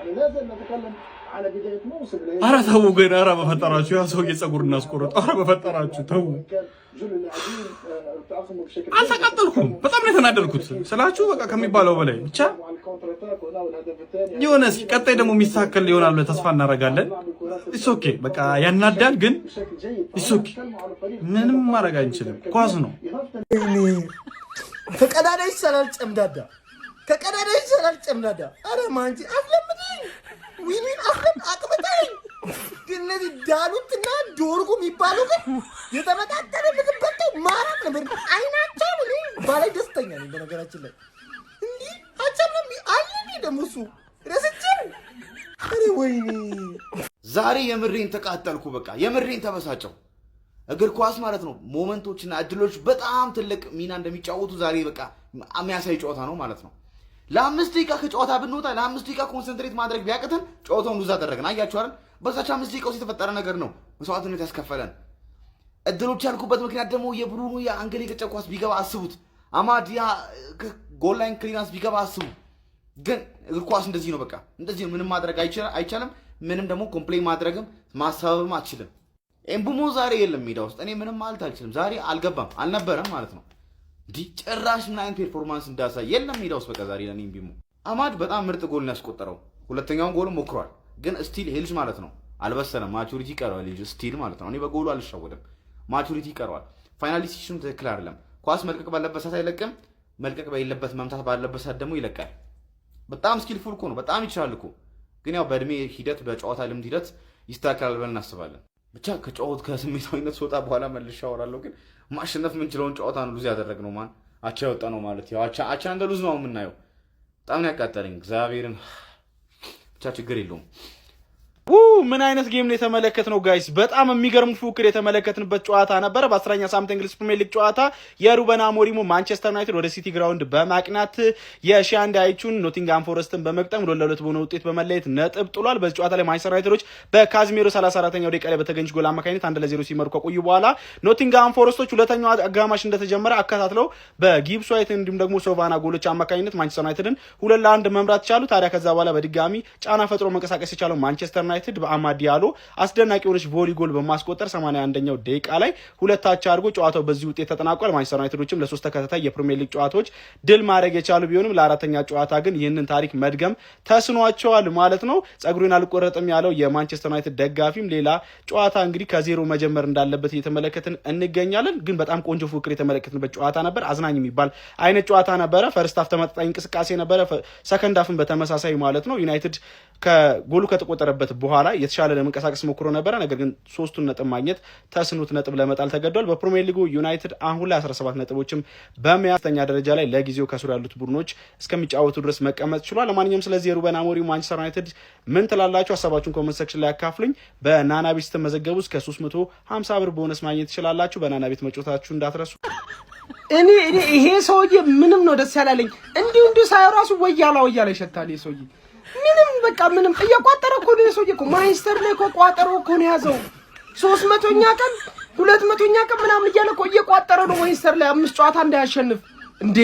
يعني لازم نتكلم على بداية موسم. ኧረ ተው ግን ኧረ በፈጠራችሁ ያ ሰውዬ ፀጉር እናስቆረጥ ኧረ በፈጠራችሁ ተው አልተቃጠልኩም በጣም ነው የተናደድኩት ስላችሁ በቃ ከሚባለው በላይ ብቻ የሆነ እስኪ ቀጣይ ደግሞ የሚሳከል ይሆናል ብለን ተስፋ እናደርጋለን ኢትስ ኦኬ በቃ ያናዳል ግን ኢትስ ኦኬ ምንም ማድረግ አንችልም ኳስ ነው ከቀዳዳ ይሰላል ጨምዳዳ ከቀዳዳ ይሰላል ጨምዳዳ አረ ማንጂ አፍለምኝ ዊኒን አፍለም አቅበታኝ ግን እነዚህ ዳሉትና ዶርጉ የሚባሉ ግን የተመጣጠነ ምግብ በልተው ማራት ነበር አይናቸው ባላይ ደስተኛ ነኝ በነገራችን ላይ እንዴ አቻለም አለኝ ደምሱ ረስቼው አረ ወይኔ ዛሬ የምሬን ተቃጠልኩ በቃ የምሬን ተበሳጨው እግር ኳስ ማለት ነው ሞመንቶችና እድሎች በጣም ትልቅ ሚና እንደሚጫወቱ ዛሬ በቃ የሚያሳይ ጨዋታ ነው ማለት ነው ለአምስት ደቂቃ ከጨዋታ ብንወጣ ለአምስት ደቂቃ ኮንሰንትሬት ማድረግ ቢያቅተን ጨዋታውን ሉዝ አደረግን አያችሁ አይደል በዛች አምስት ደቂቃ ውስጥ የተፈጠረ ነገር ነው መስዋዕትነት ያስከፈለን እድሎች ያልኩበት ምክንያት ደግሞ የብሩኑ የአንገል የቀጨ ኳስ ቢገባ አስቡት አማድ ያ ጎል ላይን ክሊራንስ ቢገባ አስቡ ግን እግር ኳስ እንደዚህ ነው በቃ እንደዚህ ነው ምንም ማድረግ አይቻልም ምንም ደግሞ ኮምፕሌን ማድረግም ማሳበብም አትችልም ኤምቡሞ ዛሬ የለም ሜዳ ውስጥ እኔ ምንም ማለት አልችልም ዛሬ አልገባም አልነበረም ማለት ነው ዲጭራሽ ምን አይነት ፐርፎርማንስ እንዳሳይ የለም ሜዳ ውስጥ በቃ ዛሬ ለኔ ኤምቡሞ አማድ በጣም ምርጥ ጎል ነው ያስቆጠረው ሁለተኛውን ጎል ሞክሯል ግን ስቲል ሄልጅ ማለት ነው አልበሰለም ማቹሪቲ ቀርዋል ልጅ ስቲል ማለት ነው እኔ በጎሉ አልሻወደም ማቹሪቲ ቀርዋል ፋይናል ዲሲሽን ትክክል አይደለም ኳስ መልቀቅ ባለበት ሰዓት አይለቅም መልቀቅ ባለበት መምታት ባለበት ሰዓት ደግሞ ይለቃል በጣም ስኪልፉል እኮ ነው በጣም ይችላል እኮ ግን ያው በእድሜ ሂደት በጨዋታ ልምድ ሂደት ይስተካከላል ብለን እናስባለን ብቻ ከጨዋታው ከስሜታዊነት ወጣ በኋላ መልሼ አወራለሁ ግን ማሸነፍ የምንችለውን ጨዋታ ነው ሉዝ ያደረግነው ማን አቻ ያወጣ ነው ማለት ያው አቻ እንደ ሉዝ ነው የምናየው በጣም ነው ያቃጠለኝ እግዚአብሔርን ብቻ ችግር የለውም ምን አይነት ጌም ነው የተመለከትነው ጋይስ በጣም የሚገርም ፉክክር የተመለከትንበት ጨዋታ ነበር በ10ኛ ሳምንት እንግሊዝ ፕሪሚየር ሊግ ጨዋታ የሩበን አሞሪም ማንቸስተር ዩናይትድ ወደ ሲቲ ግራውንድ በማቅናት የሻንዲ አይቹን ኖቲንግሃም ፎረስትን በመቅጠም 2-2 በሆነ ውጤት በመለየት ነጥብ ጥሏል በዚህ ጨዋታ ላይ ማንቸስተር ዩናይትዶች በካዝሜሮ 34ኛው ደቂቃ ላይ በተገኘ ጎል አማካኝነት 1-0 ሲመሩ ከቆዩ በኋላ ኖቲንግሃም ፎረስቶች ሁለተኛው አጋማሽ እንደተጀመረ አከታትለው በጊብስ ዋይት እንዲሁም ደግሞ ሶቫና ጎሎች አማካኝነት ማንቸስተር ዩናይትድን 2-1 መምራት ቻሉ ታዲያ ከዛ በኋላ በድጋሚ ጫና ፈጥሮ መንቀሳቀስ የቻለው ማንቸስተር ዩናይትድ በአማድ ያሎ አስደናቂ ሆነች ቮሊ ጎል በማስቆጠር 81ኛው ደቂቃ ላይ ሁለታቻ አድርጎ ጨዋታው በዚህ ውጤት ተጠናቋል ማንቸስተር ዩናይትዶችም ለሶስት ተከታታይ የፕሪሚየር ሊግ ጨዋታዎች ድል ማድረግ የቻሉ ቢሆንም ለአራተኛ ጨዋታ ግን ይህንን ታሪክ መድገም ተስኗቸዋል ማለት ነው ጸጉሩን አልቆረጥም ያለው የማንቸስተር ዩናይትድ ደጋፊም ሌላ ጨዋታ እንግዲህ ከዜሮ መጀመር እንዳለበት እየተመለከትን እንገኛለን ግን በጣም ቆንጆ ፉክክር የተመለከትንበት ጨዋታ ነበር አዝናኝ የሚባል አይነት ጨዋታ ነበረ ፈርስት ሃፍ ተመጣጣኝ እንቅስቃሴ ነበረ ሰከንድ ሃፍን በተመሳሳይ ማለት ነው ዩናይትድ ከጎሉ ከተቆጠረበት በኋላ የተሻለ ለመንቀሳቀስ ሞክሮ ነበር ነገር ግን ሶስቱን ነጥብ ማግኘት ተስኑት ነጥብ ለመጣል ተገዷል በፕሪሚየር ሊጉ ዩናይትድ አሁን ላይ 17 ነጥቦችም በመያዝተኛ ደረጃ ላይ ለጊዜው ከሱር ያሉት ቡድኖች እስከሚጫወቱ ድረስ መቀመጥ ችሏል ለማንኛውም ስለዚህ የሩበን አሞሪም ማንቸስተር ዩናይትድ ምን ትላላችሁ ሐሳባችሁን ኮሜንት ሴክሽን ላይ አካፍሉኝ በናናቢት ተመዘገቡ እስከ 350 ብር ቦነስ ማግኘት ትችላላችሁ በናናቢት መጫወታችሁ እንዳትረሱ እኔ ይሄ ሰውዬ ምንም ነው ደስ ያላለኝ እንዲሁ ሳይራሱ ወያላ ይሸታል ይሄ ሰውዬ ምንም በቃ ምንም እየቋጠረ እኮ ነው ሰውዬ እኮ ማንቸስተር ላይ እኮ ቋጠሮ እኮ ነው ያዘው 300ኛ ቀን 200ኛ ቀን ምናምን እያለ እኮ እየቋጠረ ነው ማንቸስተር ላይ 5 ጨዋታ እንዳያሸንፍ እንዴ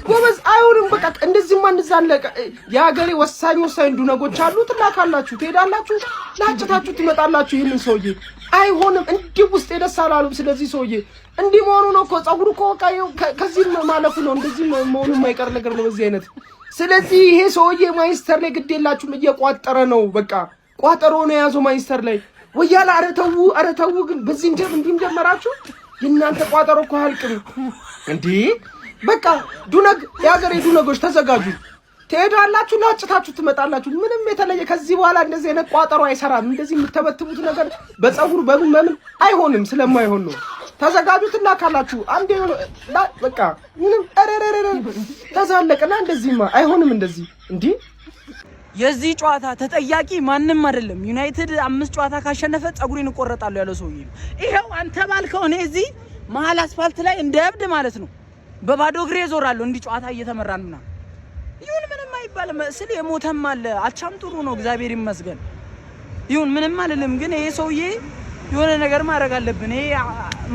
ጎበዝ አይሆንም በቃ እንደዚህማ እንዛለቀ የሀገሬ ወሳኝ ዱነጎች አሉ ትላካላችሁ ትሄዳላችሁ ላጭታችሁ ትመጣላችሁ ይሄንን ሰውዬ አይሆንም እንዲህ ውስጥ የደሳላሉ ስለዚህ ሰውዬ እንዲህ መሆኑ ነው እኮ ጸጉሩ እኮ ከዚህ ማለፉ ነው እንደዚህ መሆኑ የማይቀር ነገር ነው በዚህ አይነት ስለዚህ ይሄ ሰውዬ ማንቸስተር ላይ ግዴላችሁም እየቋጠረ ነው በቃ ቋጠሮ ነው ያዘው ማንቸስተር ላይ ወያላ አረተው ግን በዚህ እንዲም ጀመራችሁ የእናንተ ቋጠሮ እኮ አልቅም እንዴ በቃ ዱነግ የሀገሬ ዱነጎች ተዘጋጁ ትሄዳላችሁ ላጭታችሁ ትመጣላችሁ ምንም የተለየ ከዚህ በኋላ እንደዚህ አይነት ቋጠሮ አይሰራም እንደዚህ የምትተበትቡት ነገር በጸጉር በምን አይሆንም ስለማይሆን ነው ተዘጋጁትና ካላችሁ አንዴ በቃ ምንም ተዛለቀና እንደዚህማ አይሆንም እንደዚህ እንዴ የዚህ ጨዋታ ተጠያቂ ማንንም አይደለም ዩናይትድ 5 ጨዋታ ካሸነፈ ጸጉሬን እቆረጣለሁ ያለው ሰውዬ ይሄው አንተ ባልከው እኔ እዚህ መሀል አስፋልት ላይ እንደ እብድ ማለት ነው በባዶ እግሬ ዞራለሁ እንዲህ ጨዋታ እየተመራንና ይሁን ምንም አይባልም ስለ የሞተም አለ አቻም ጥሩ ነው እግዚአብሔር ይመስገን ይሁን ምንም አይደለም ግን ይሄ ሰውዬ የሆነ ነገር ማድረግ አለብን ይሄ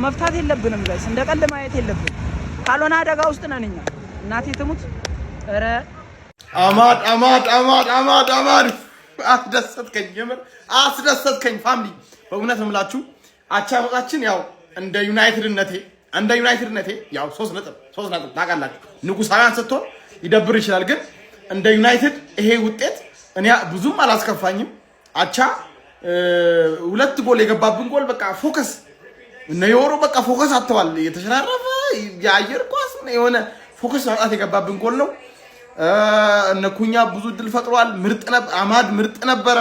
መፍታት የለብንም ጋይስ እንደቀልድ ማየት የለብንም ካልሆነ አደጋ ውስጥ ነን እኛ እናቴ ትሙት ኧረ አማድ አስደሰትከኝ፣ የምር አስደሰትከኝ ፋሚሊ። በእውነት ነው የምላችሁ አቻ መውጣችን ያው እንደ ዩናይትድነቴ ያው 3 ነጥብ ታውቃላችሁ። ንጉሳውያን ስትሆን ይደብር ይችላል፣ ግን እንደ ዩናይትድ ይሄ ውጤት እኔ ብዙም አላስከፋኝም። አቻ 2 ጎል የገባብን ጎል በቃ ፎከስ እነ ዮሮ በቃ ፎከስ አጥተዋል። የተሸራረፈ የአየር ኳስ የሆነ ፎከስ ማጣት የገባብን ጎል ነው። እነ ኩኛ ብዙ ድል ፈጥሯል። አማድ ምርጥ ነበረ።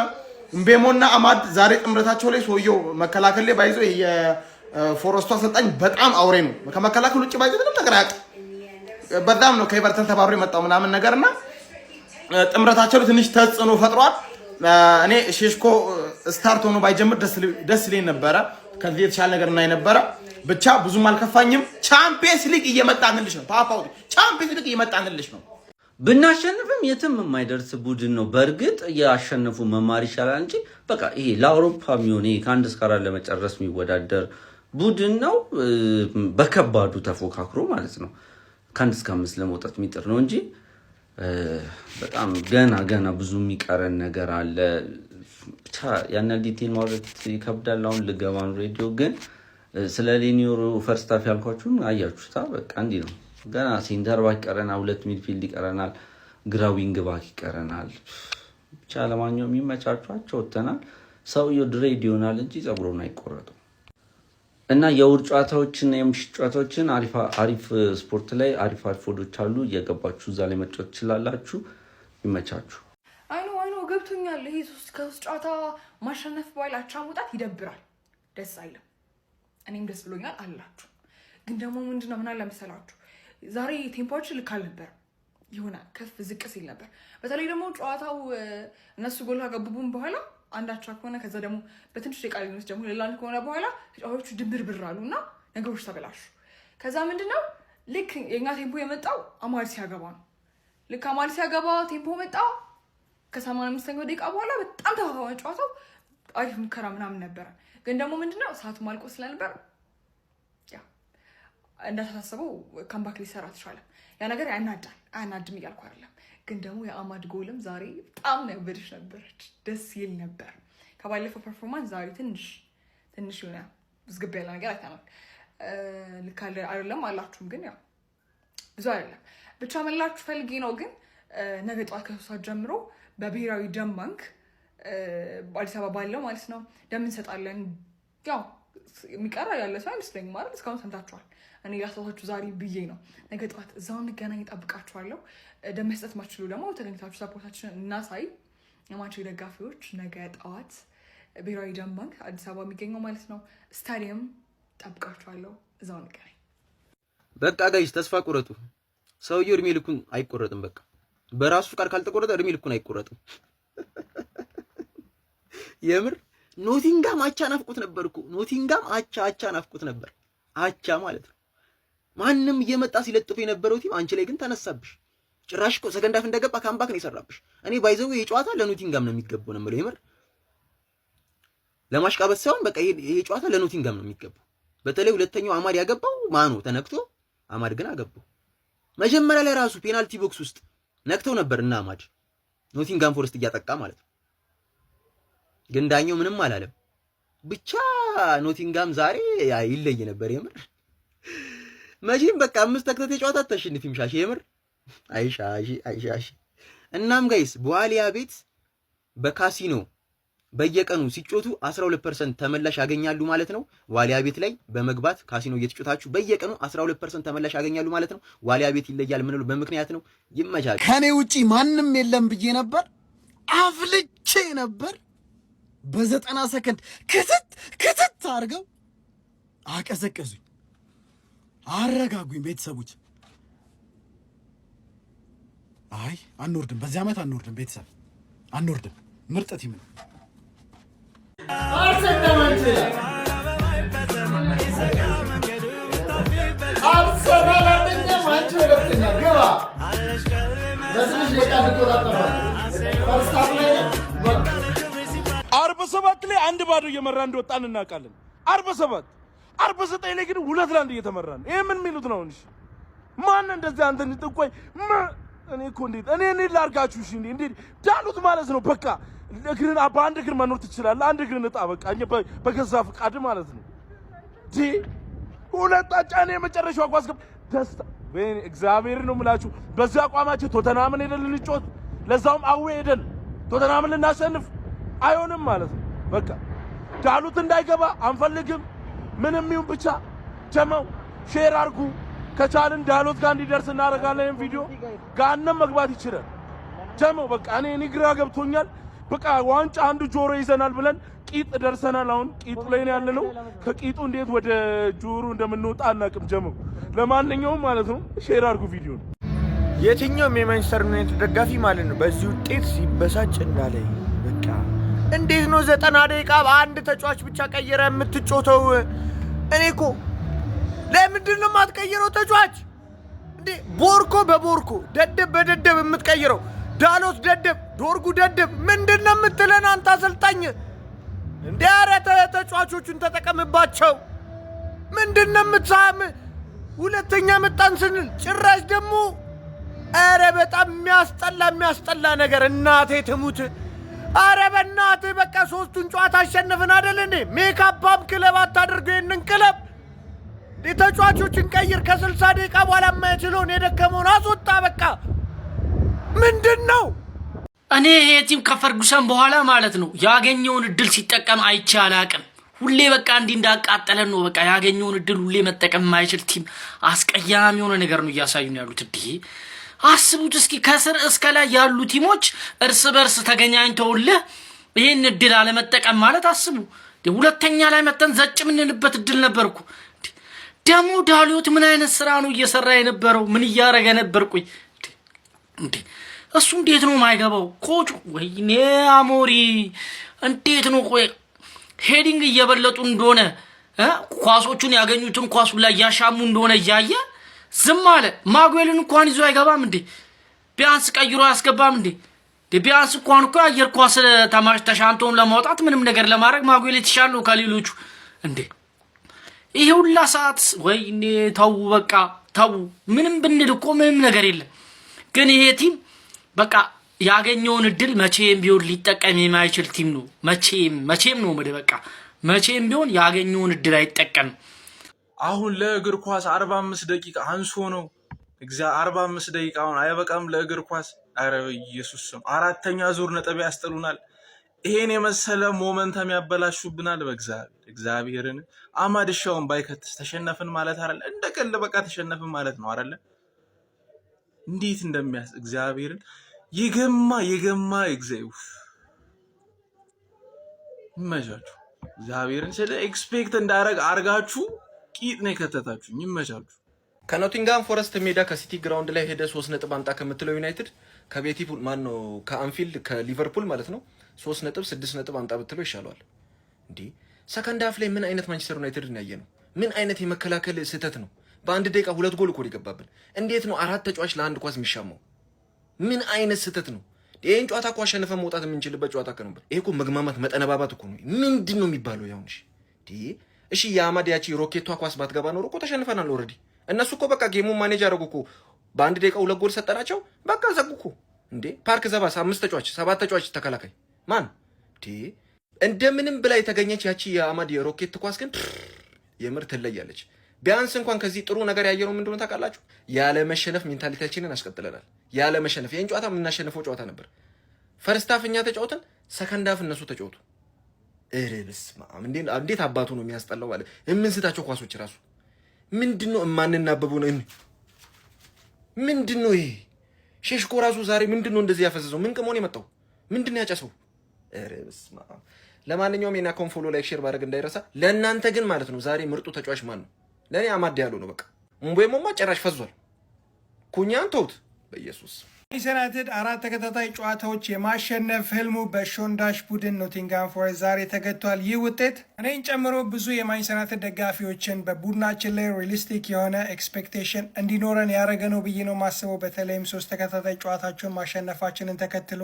እምቤሞና አማድ ዛሬ ጥምረታቸው ላይ ሰውየው መከላከል ላይ ባይዞ የፎረስቱ አሰልጣኝ በጣም አውሬ ነው። ከመከላከል ውጭ ባይዞ ምንም ነገር አያውቅም። በጣም ነው ከኤቨርተን ተባብሮ የመጣው ምናምን ነገርና ጥምረታቸው ላይ ትንሽ ተጽዕኖ ፈጥሯል። እኔ ሼሽኮ ስታርት ሆኖ ባይጀምር ደስ ይለኝ ነበረ። ከዚህ የተሻለ ነገር እናይ ነበረ። ብቻ ብዙም አልከፋኝም። ቻምፒየንስ ሊግ እየመጣንልሽ ነው። ፓፓው ቻምፒየንስ ሊግ እየመጣንልሽ ነው። ብናሸንፍም የትም የማይደርስ ቡድን ነው። በእርግጥ ያሸነፉ መማር ይሻላል እንጂ በቃ ይሄ ለአውሮፓ የሚሆን ከ1 እስከ 4 ለመጨረስ የሚወዳደር ቡድን ነው። በከባዱ ተፎካክሮ ማለት ነው ከ1 እስከ 5 ለመውጣት የሚጥር ነው እንጂ በጣም ገና ብዙ የሚቀረን ነገር አለ። ብቻ ያን ዲቴል ማውራት ይከብዳል። አሁን ልገባን ሬዲዮ ግን ስለ ሌኒዮሮ ፈርስት ሃፍ ያልኳችሁን አያችሁታ። በቃ እንዲህ ነው። ገና ሴንተር ባክ ይቀረናል፣ 2 ሚድፊልድ ይቀረናል፣ ግራ ዊንግ ባክ ይቀረናል። ብቻ ለማንኛውም የሚመቻቿቸው ወተናል። ሰውየው ድሬድ ይሆናል እንጂ ጸጉሩን አይቆረጡም። እና የውድ ጨዋታዎችና የምሽት ጨዋታዎችን አሪፍ ስፖርት ላይ አሪፍ ፎዶች አሉ። እየገባችሁ እዛ ላይ መጫወት ትችላላችሁ። ይመቻችሁ። አይኖ ገብቶኛል። ይሄ 3 ጨዋታ ማሸነፍ በኋላ አቻ መውጣት ይደብራል፣ ደስ አይልም። እኔም ደስ ብሎኛል አላችሁ። ግን ደግሞ ምንድነው ምን አለ መሰላችሁ ዛሬ ቴምፖዎች ልክ አልነበር፣ የሆነ ከፍ ዝቅ ሲል ነበር። በተለይ ደግሞ ጨዋታው እነሱ ጎል ካገቡብን በኋላ አንዳቻ ከሆነ ከዛ ደግሞ በትንሽ የቃሊኖች ደግሞ ሌላ ከሆነ በኋላ ተጫዋቾቹ ድብርብር አሉና ነገሮች ተበላሹ። ከዛ ምንድነው ልክ የኛ ቴምፖ የመጣው አማድ ሲያገባ ነው። ልክ አማድ ሲያገባ ቴምፖ መጣ። ከ85ኛው ደቂቃ በኋላ በጣም ተፋፋመ ጨዋታው። አሪፍ ሙከራ ምናምን ነበረ። ግን ደግሞ ምንድነው ሰዓቱ ማልቆ ስለነበር እንደታሰበው ካምባክ ሊሰራ ተቻለ። ያ ነገር አያናድም እያልኩ አይደለም። ግን ደግሞ የአማድ ጎልም ዛሬ በጣም ነበርሽ ነበረች፣ ደስ ይል ነበር። ከባለፈው ፐርፎርማንስ ዛሬ ትንሽ የሆነ ዝግብ ያለ ነገር አይተናል። ልክ አይደለም አላችሁም፣ ግን ያው ብዙ አይደለም። ብቻ መላችሁ ፈልጌ ነው። ግን ነገ ጠዋት ከ3 ሰዓት ጀምሮ በብሔራዊ ደም ባንክ በአዲስ አበባ ባለው ማለት ነው ደም እንሰጣለን። ያው የሚቀራ ያለ ሰው አይመስለኝም ማለት እስካሁን ሰምታችኋል። እኔ ላሳሳችሁ ዛሬ ብዬ ነው። ነገ ጠዋት እዛው እንገናኝ፣ እጠብቃችኋለሁ። ደም መስጠት ማትችሉ ደግሞ ተገኝታችሁ ሰፖርታችንን እናሳይ። የማንቸስተር ደጋፊዎች ነገ ጠዋት ብሔራዊ ደም ባንክ አዲስ አበባ የሚገኘው ማለት ነው ስታዲየም እጠብቃችኋለሁ። እዛው እንገናኝ። በቃ ጋይስ ተስፋ ቆረጡ። ሰውየው እድሜ ልኩን አይቆረጥም። በቃ በራሱ ፍቃድ ካልተቆረጠ እድሜ ልኩን አይቆረጥም። የምር ኖቲንጋም አቻ ናፍቆት ነበር እኮ። ኖቲንጋም አቻ ናፍቆት ነበር። አቻ ማለት ነው። ማንም እየመጣ ሲለጥፍ የነበረው ቲም አንቺ ላይ ግን ተነሳብሽ። ጭራሽ እኮ ሰከንድ ሃፍ እንደገባ ካምባክ ነው የሰራብሽ። እኔ ባይዘው የጨዋታ ለኖቲንጋም ነው የሚገባው ነው የምለው። የምር ለማሽቃበጥ ሳይሆን በቃ ይሄ ጨዋታ ለኖቲንጋም ነው የሚገባው። በተለይ ሁለተኛው አማድ ያገባው ማኑ ተነክቶ፣ አማድ ግን አገባው። መጀመሪያ ላይ ራሱ ፔናልቲ ቦክስ ውስጥ ነክተው ነበር እና አማድ ኖቲንጋም ፎረስት እያጠቃ ማለት ነው። ግን ዳኛው ምንም አላለም። ብቻ ኖቲንጋም ዛሬ ይለይ ነበር የምር። መቼም በቃ 5 ተከታታይ ጨዋታ ተሸንፊም ሻሽ የምር አይሻሽ። እናም ጋይስ በዋሊያ ቤት በካሲኖ በየቀኑ ሲጮቱ 12% ተመላሽ ያገኛሉ ማለት ነው። ዋሊያ ቤት ላይ በመግባት ካሲኖ እየተጮታችሁ በየቀኑ 12% ተመላሽ ያገኛሉ ማለት ነው። ዋሊያ ቤት ይለያል። ምን ነው በምክንያት ነው። ይመቻል። ከኔ ውጪ ማንም የለም ብዬ ነበር፣ አፍልቼ ነበር። በ90 ሰከንድ ክትት አድርገው አቀዘቀዙኝ፣ አረጋጉኝ። ቤተሰቦች አይ አንወርድም፣ በዚህ ዓመት አንወርድም። ቤተሰብ አንወርድም። ምርጥ ቲም ነው። አርባ ሰባት ላይ 1-0 እየመራ እንደወጣን እናውቃለን። 49 ላይ ግን 2-1 እየተመራ ነው። ይሄ ምን የሚሉት ነው? እንጂ ማን እንደዚህ አንተን ጥቆይ እኔ እኮ እንዴት ላድርጋችሁ? እሺ እንዴት ዳሉት ማለት ነው። በቃ እግርን በአንድ እግር መኖር ትችላለህ። አንድ እግር ንጣ በቃ በገዛ ፍቃድ ማለት ነው። ሁለት ጫኔ የመጨረሻው ኳስ ደስታ ወይኔ እግዚአብሔር ነው የምላችሁ። በዚህ አቋማችን ቶተናምን ሄደን ልንጮት ለዛውም አዌ ሄደን ቶተናምን ልናሸንፍ አይሆንም ማለት ነው። በቃ ዳሉት እንዳይገባ አንፈልግም። ምንም ይሁን ብቻ ጀመው ሼር አድርጉ። ከቻልን ዳሎት ጋር እንዲደርስ እናደርጋለን። ቪዲዮ ጋንም መግባት ይችላል። ጀመው በቃ እኔ ግራ ገብቶኛል። በቃ ዋንጫ አንዱ ጆሮ ይዘናል ብለን ቂጥ ደርሰናል። አሁን ቂጡ ላይ ነው ያለነው። ከቂጡ እንዴት ወደ ጆሮ እንደምንወጣ አናውቅም። ጀመው ለማንኛውም ማለት ነው ሼር አድርጉ ቪዲዮ። የትኛውም የማንቸስተር ዩናይትድ ደጋፊ ማለት ነው በዚህ ውጤት ሲበሳጭ እንዳለ በቃ እንዴት ነው 90 ደቂቃ በአንድ ተጫዋች ብቻ ቀየረ የምትጮተው? እኔ እኮ ለምንድን ነው የማትቀይረው ተጫዋች እንዴ? ቦርኮ በቦርኮ ደደብ በደደብ የምትቀይረው ዳሎት ደደብ ዶርጉ ደደብ ምንድን ነው የምትለን አንተ አሰልጣኝ እንዴ? ኧረ ተጫዋቾቹን ተጠቀምባቸው። ምንድን ነው የምትሳም? ሁለተኛ መጣን ስንል ጭራሽ ደግሞ ኧረ በጣም የሚያስጠላ ነገር እናቴ ትሙት። ኧረ በእናትህ በቃ ሶስቱን ጨዋታ አሸነፍን አይደል እንዴ? ሜካፓም ክለብ አታደርገው ይህንን ክለብ ተጫዋቾችን ቀይር። ከ60 ደቂቃ በኋላ የማይችለውን የደከመውን አስወጣ። በቃ ምንድን ነው? እኔ ይሄ ቲም ከፈርጉሰን በኋላ ማለት ነው ያገኘውን እድል ሲጠቀም አይቼ አላቅም። ሁሌ በቃ እንዲህ እንዳቃጠለን ነው። በቃ ያገኘውን እድል ሁሌ መጠቀም የማይችል ቲም አስቀያሚ የሆነ ነገር ነው እያሳዩ ነው ያሉት። እንዴ አስቡት እስኪ ከስር እስከ ላይ ያሉ ቲሞች እርስ በርስ ተገናኝተውልህ ይሄን እድል አለመጠቀም ማለት አስቡ። ሁለተኛ ላይ መተን ዘጭ ምንልበት እድል ነበርኩ። ደሞ ዳሎት ምን አይነት ስራ ነው እየሰራ የነበረው? ምን እያረገ ነበር? ቆይ እንዴ እሱ እንዴት ነው ማይገባው? ኮቹ ወይኔ አሞሪ እንዴት ነው ቆይ ሄዲንግ እየበለጡ እንደሆነ ኳሶቹን ያገኙትን ኳሱ ላይ ያሻሙ እንደሆነ እያየ ዝም አለ። ማጉዌልን እንኳን ይዞ አይገባም እንዴ? ቢያንስ ቀይሮ አያስገባም እንዴ? ቢያንስ እንኳን እኮ አየር ኳስ ተሻንቶን ለማውጣት ምንም ነገር ለማድረግ ማጉዌል የተሻለ ነው ከሌሎቹ እንዴ። ይሄ ሁላ ሰዓት ወይኔ ተው በቃ ተው። ምንም ብንል እኮ ምንም ነገር የለም። ግን ይሄ ቲም በቃ ያገኘውን እድል መቼም ቢሆን ሊጠቀም የማይችል ቲም ነው። መቼም ነው በቃ መቼም ቢሆን ያገኘውን እድል አይጠቀም። አሁን ለእግር ኳስ 45 ደቂቃ አንሶ ነው 45 ደቂቃ አሁን አይበቃም ለእግር ኳስ። አረ ኢየሱስ ስም አራተኛ ዙር ነጥብ ያስጥሉናል። ይሄን የመሰለ ሞመንተም ያበላሹብናል። እግዚአብሔርን አማድሻውን ባይከትስ ተሸነፍን ማለት አይደል? እንደቀል በቃ ተሸነፍን ማለት ነው አይደል? እንዴት እንደሚያስ እግዚአብሔርን ይገማ ይመቻችሁ። እግዚአብሔርን ስለ ኤክስፔክት እንዳረግ አርጋችሁ ቂጥ ነው የከተታችሁ። ይመቻችሁ። ከኖቲንጋም ፎረስት ሜዳ ከሲቲ ግራውንድ ላይ ሄደ 3 ነጥብ አምጣ ከምትለው ዩናይትድ ከቤቲፑል ማን ነው ከአንፊልድ ከሊቨርፑል ማለት ነው 3 ነጥብ 6 ነጥብ አምጣ ብትለው ይሻላል እንዴ። ሰከንድ ሃፍ ላይ ምን አይነት ማንቸስተር ዩናይትድ ነው ያየነው? ምን አይነት የመከላከል ስህተት ነው? በአንድ ደቂቃ 2 ጎል እኮ ሊገባብን። እንዴት ነው 4 ተጫዋች ለአንድ ኳስ የሚሻማው? ምን አይነት ስህተት ነው? ይሄን ጨዋታ እኮ አሸንፈን መውጣት የምንችልበት ጨዋታ ነበር። ይሄ እኮ መግማማት መጠነባባት እኮ ነው። ምንድን ነው የሚባለው? ያው እሺ የአማድ ያቺ ሮኬቷ ኳስ ባትገባ ኖሮ እኮ ተሸንፈናል ኦልሬዲ። እነሱ እኮ በቃ ጌሙን ማኔጅ አደረጉ እኮ። በአንድ ደቂቃ 2 ጎል ሰጠናቸው፣ በቃ ዘጉ እኮ እንዴ። ፓርክ ዘባስ 5 ተጫዋች 7 ተጫዋች ተከላካይ ማን እንደምንም ብላ የተገኘች ያቺ የአማድ የሮኬት ኳስ ግን የምር ትለያለች። ቢያንስ እንኳን ከዚህ ጥሩ ነገር ያየነው ምን እንደሆነ ታውቃላችሁ? ያለ መሸነፍ ሜንታሊቲያችንን አስቀጥለናል። ያለ መሸነፍ ይሄን ጨዋታ የምናሸንፈው ጨዋታ ነበር። ፈርስት ሃፍ እኛ ተጫውተን ሰከንድ ሃፍ እነሱ ተጫውቱ። በስመ አብ እንዴት አባቱ ነው የሚያስጠላው ማለት የምንስታቸው ኳሶች ራሱ ምንድነው የማንናበበው ነው? ምንድነው ይሄ? ሼሽኮ ራሱ ዛሬ ምንድነው እንደዚህ ያፈዘዘው? ምን ቅሞን የመጣው ምንድነው ያጨሰው? በስመ አብ። ለማንኛውም የና ኮንፎሎ ላይክ ሼር ባደረግ እንዳይረሳ። ለእናንተ ግን ማለት ነው ዛሬ ምርጡ ተጫዋች ማን ነው? ለኔ አማድ ያለው ነው። በቃ ሙምቤሞማ ጭራሽ ፈዟል። ኩኛን ተውት በኢየሱስ። ዩናይትድ 4 ተከታታይ ጨዋታዎች የማሸነፍ ህልሙ በሾንዳሽ ቡድን ኖቲንጋም ፎረስት ዛሬ ተገቷል። ይህ ውጤት እኔን ጨምሮ ብዙ የማንቸስተር ዩናይትድ ደጋፊዎችን በቡድናችን ላይ ሪሊስቲክ የሆነ ኤክስፔክቴሽን እንዲኖረን ያደረገ ነው ብዬ ነው ማስበው። በተለይም 3 ተከታታይ ጨዋታቸውን ማሸነፋችንን ተከትሎ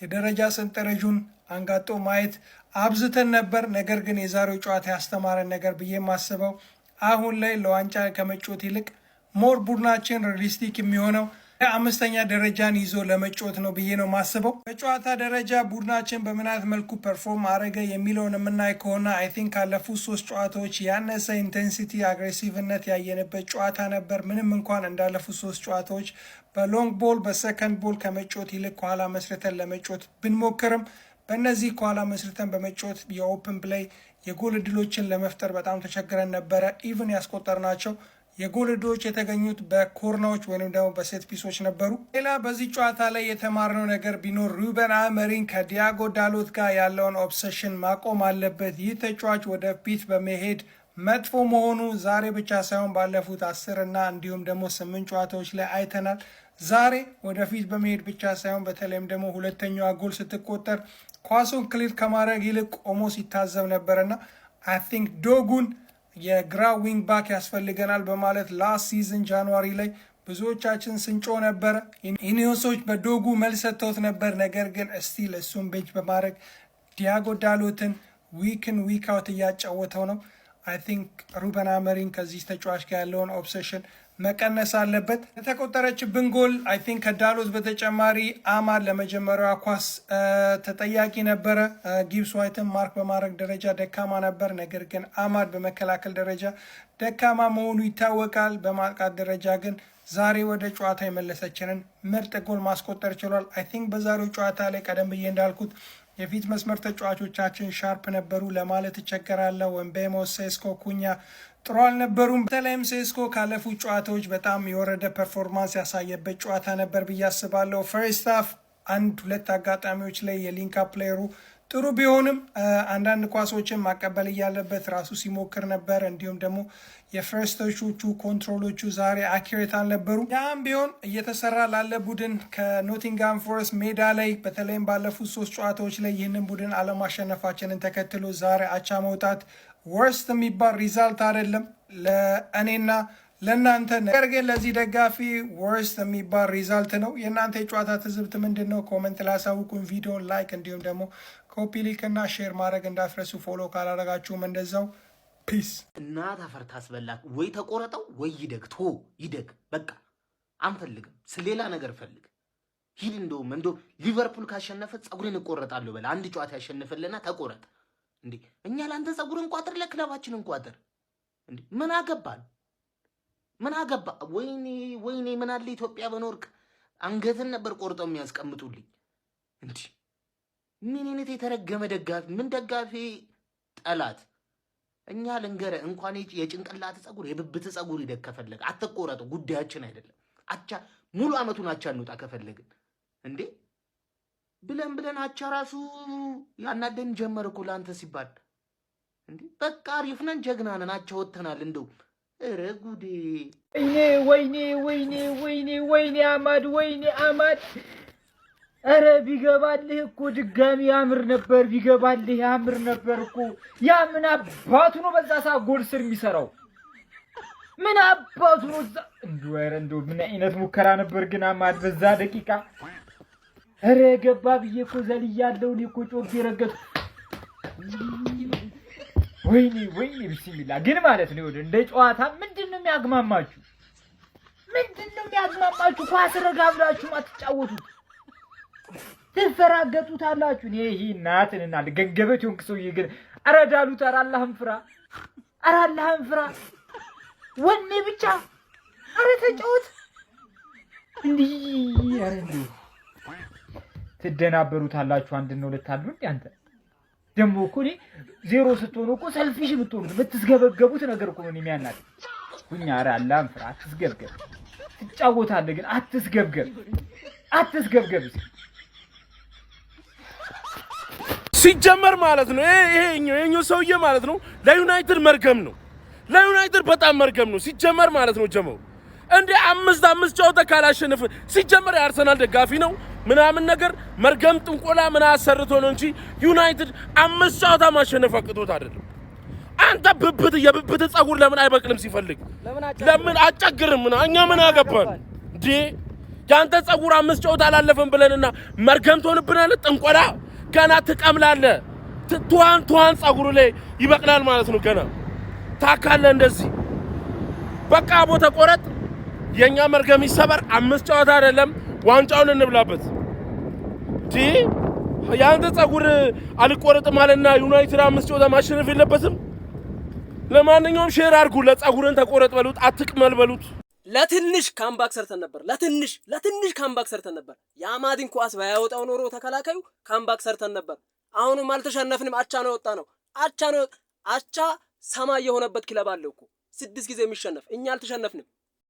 የደረጃ ሰንጠረዡን አንጋጦ ማየት አብዝተን ነበር። ነገር ግን የዛሬው ጨዋታ ያስተማረን ነገር ብዬ ማስበው አሁን ላይ ለዋንጫ ከመጫወት ይልቅ ሞር ቡድናችን ሪሊስቲክ የሚሆነው አምስተኛ ደረጃን ይዞ ለመጫወት ነው ብዬ ነው ማስበው። በጨዋታ ደረጃ ቡድናችን በምን አይነት መልኩ ፐርፎርም አረገ የሚለውን የምናይ ከሆነ አይ ቲንክ ካለፉት 3 ጨዋታዎች ያነሰ ኢንቴንሲቲ አግሬሲቭነት ያየንበት ጨዋታ ነበር። ምንም እንኳን እንዳለፉት 3 ጨዋታዎች በሎንግ ቦል በሰከንድ ቦል ከመጫወት ይልቅ ከኋላ መስርተን ለመጫወት ብንሞክርም በእነዚህ ከኋላ መስርተን በመጫወት የኦፕን ፕሌይ የጎል እድሎችን ለመፍጠር በጣም ተቸግረን ነበረ። ኢቭን ያስቆጠርናቸው የጎል እድሎች የተገኙት በኮርናዎች ወይም ደግሞ በሴት ፒሶች ነበሩ። ሌላ በዚህ ጨዋታ ላይ የተማርነው ነገር ቢኖር ሩበን አሞሪም ከዲያጎ ዳሎት ጋር ያለውን ኦብሰሽን ማቆም አለበት። ይህ ተጫዋች ወደፊት በመሄድ መጥፎ መሆኑ ዛሬ ብቻ ሳይሆን ባለፉት 10 እና እንዲሁም ደግሞ 8 ጨዋታዎች ላይ አይተናል። ዛሬ ወደፊት በመሄድ ብቻ ሳይሆን በተለይም ደግሞ ሁለተኛዋ ጎል ስትቆጠር ኳሱን ክሊር ከማድረግ ይልቅ ቆሞ ሲታዘብ ነበርና አይ ቲንክ ዶጉን የግራ ዊንግ ባክ ያስፈልገናል በማለት ላስት ሲዝን ጃንዋሪ ላይ ብዙዎቻችን ስንጮ ነበረ። ኢኒዮሶች በዶጉ መልስ ሰጥተውት ነበር። ነገር ግን እስቲል እሱን ቤንች በማድረግ ዲያጎ ዳሎትን ዊክን ዊክ አውት እያጫወተው ነው። አይ ቲንክ ሩበን አሞሪም ከዚህ ተጫዋች ጋር ያለውን ኦብሴሽን መቀነስ አለበት። የተቆጠረችብን ጎል አይ ቲንክ ከዳሎት በተጨማሪ አማድ ለመጀመሪያዋ ኳስ ተጠያቂ ነበረ። ጊብስ ዋይትን ማርክ በማድረግ ደረጃ ደካማ ነበር። ነገር ግን አማድ በመከላከል ደረጃ ደካማ መሆኑ ይታወቃል። በማጥቃት ደረጃ ግን ዛሬ ወደ ጨዋታ የመለሰችንን ምርጥ ጎል ማስቆጠር ችሏል። አይ ቲንክ በዛሬው ጨዋታ ላይ ቀደም ብዬ እንዳልኩት የፊት መስመር ተጫዋቾቻችን ሻርፕ ነበሩ ለማለት እቸገራለሁ። ወምቤሞ፣ ሴስኮ፣ ኩኛ ጥሩ አልነበሩም። በተለይም ሴስኮ ካለፉት ጨዋታዎች በጣም የወረደ ፐርፎርማንስ ያሳየበት ጨዋታ ነበር ብዬ አስባለሁ። ፈርስት ሃፍ 1-2 አጋጣሚዎች ላይ የሊንክ አፕ ፕሌየሩ ጥሩ ቢሆንም አንዳንድ ኳሶችን ማቀበል እያለበት ራሱ ሲሞክር ነበር። እንዲሁም ደግሞ የፈርስቶቹ ኮንትሮሎቹ ዛሬ አኪሬት አልነበሩ። ያም ቢሆን እየተሰራ ላለ ቡድን ከኖቲንጋም ፎረስት ሜዳ ላይ በተለይም ባለፉት 3 ጨዋታዎች ላይ ይህንን ቡድን አለማሸነፋችንን ተከትሎ ዛሬ አቻ መውጣት ወርስት የሚባል ሪዛልት አይደለም ለእኔና ለእናንተ። ነገር ግን ለዚህ ደጋፊ ወርስት የሚባል ሪዛልት ነው። የእናንተ የጨዋታ ትዝብት ምንድን ነው? ኮመንት ላሳውቁን። ቪዲዮን ላይክ እንዲሁም ደግሞ ኮፒ ሊክ እና ሼር ማድረግ እንዳትረሱ። ፎሎ ካላረጋችሁም እንደዛው። ፒስ። እናት አፈር ታስበላት። ወይ ተቆረጠው ወይ ይደግ በቃ አንፈልግም። ስለሌላ ነገር ፈልግ ሂድ። እንደውም ሊቨርፑል ካሸነፈ ጸጉሬን እቆረጣለሁ በል። አንድ ጨዋታ ያሸነፈልና ተቆረጠ እንዴ? እኛ ላንተ ጸጉር እንቋጥር፣ ለክለባችን እንቋጥር እንዴ? ምን አገባን? ምን አገባ? ወይኔ ምን አለ ኢትዮጵያ በኖርክ አንገትን ነበር ቆርጠው የሚያስቀምጡልኝ እንዴ? ምን አይነት የተረገመ ደጋፊ! ምን ደጋፊ ጠላት! እኛ ልንገረ እንኳን የጭንቅላት ጸጉር የብብት ጸጉር ይደግ ከፈለገ አትቆረጡ፣ ጉዳያችን አይደለም። አቻ ሙሉ አመቱን አቻ እንውጣ ከፈለግን እንዴ ብለን አቻ ራሱ ያናደን ጀመር እኮ ላንተ ሲባል እንዴ። በቃ አሪፍ ነን፣ ጀግና ነን፣ አቻ ወጥተናል። እንደው ኧረ ጉዴ! ወይኔ አማድ፣ ኧረ ቢገባልህ እኮ ድጋሚ ያምር ነበር እኮ። ያ ምን አባቱ ነው በዛ ሰዓት ጎል ስር የሚሰራው? ምን አባቱ ነው እዛ? እንደው ምን አይነት ሙከራ ነበር ግን አማድ በዛ ደቂቃ። ኧረ ገባ ብዬ እኮ ዘልያለሁ እኔ እኮ ጮቤ ረገጥኩ። ወይኔ ቢስሚላ ግን ማለት ነው እንደ ጨዋታ ምንድነው የሚያግማማችሁ? ኳስ ረጋ ብላችሁ አትጫወቱት፣ ትፈራገጡታላችሁ። ይሄ እናትንና ገንገበት ይሁን ሰውዬ ግን ኧረ ዳሉት፣ ኧረ አላህን ፍራ፣ ወኔ ብቻ ኧረ ተጫወት እንዲህ። ኧረ እንዲህ ትደናበሩታላችሁ። 1-2 አሉ እንዴ? አንተ ደግሞ እኮ እኔ 0 ስትሆኑ እኮ ሰልፊሽ ብትሆኑ ብትስገበገቡት ነገር እኮ ነው የሚያናድ። ኩኛ ኧረ አላህን ፍራ፣ አትስገብገብ። ትጫወታለህ ግን አትስገብገብ። ሲጀመር ማለት ነው ይሄኛው ሰውዬ ማለት ነው ለዩናይትድ መርገም ነው። ለዩናይትድ በጣም መርገም ነው ሲጀመር ማለት ነው። ጀመው እንደ 5 ጨዋታ ካላሸነፈ ሲጀመር የአርሰናል ደጋፊ ነው ምናምን ነገር መርገም ጥንቆላ ምን አሰርቶ ነው እንጂ ዩናይትድ 5 ጨዋታ ማሸነፍ አቅቶት አይደለም። አንተ የብብት ጸጉር ለምን አይበቅልም? ሲፈልግ ለምን አጨግርም? እኛ ምን አገባን እንዴ? ያንተ ጸጉር 5 ጨዋታ አላለፈም ብለንና መርገም ትሆንብናለህ። ጥንቆላ ገና ትቀምላለህ። ቷን ጸጉሩ ላይ ይበቅላል ማለት ነው። ገና ታካለ እንደዚህ በቃ ቦታ ቆረጥ የኛ መርገም ይሰበር። 5 ጨዋታ አይደለም ዋንጫውን እንብላበት። ያንተ ጸጉር አልቆረጥም አለና ዩናይትድ 5 ጨዋታ ማሸነፍ የለበትም። ለማንኛውም ሼር አድርጉ። ለጸጉርን ተቆረጥ በሉት፣ አትቅመል በሉት። ለትንሽ ካምባክ ሰርተን ነበር። ለትንሽ ካምባክ ሰርተን ነበር። የአማድን ኳስ ባያወጣው ኖሮ ተከላካዩ ካምባክ ሰርተን ነበር። አሁንም አልተሸነፍንም። አቻ ነው ወጣ ነው። አቻ ሰማይ የሆነበት ክለብ አለው እኮ 6 ጊዜ የሚሸነፍ። እኛ አልተሸነፍንም።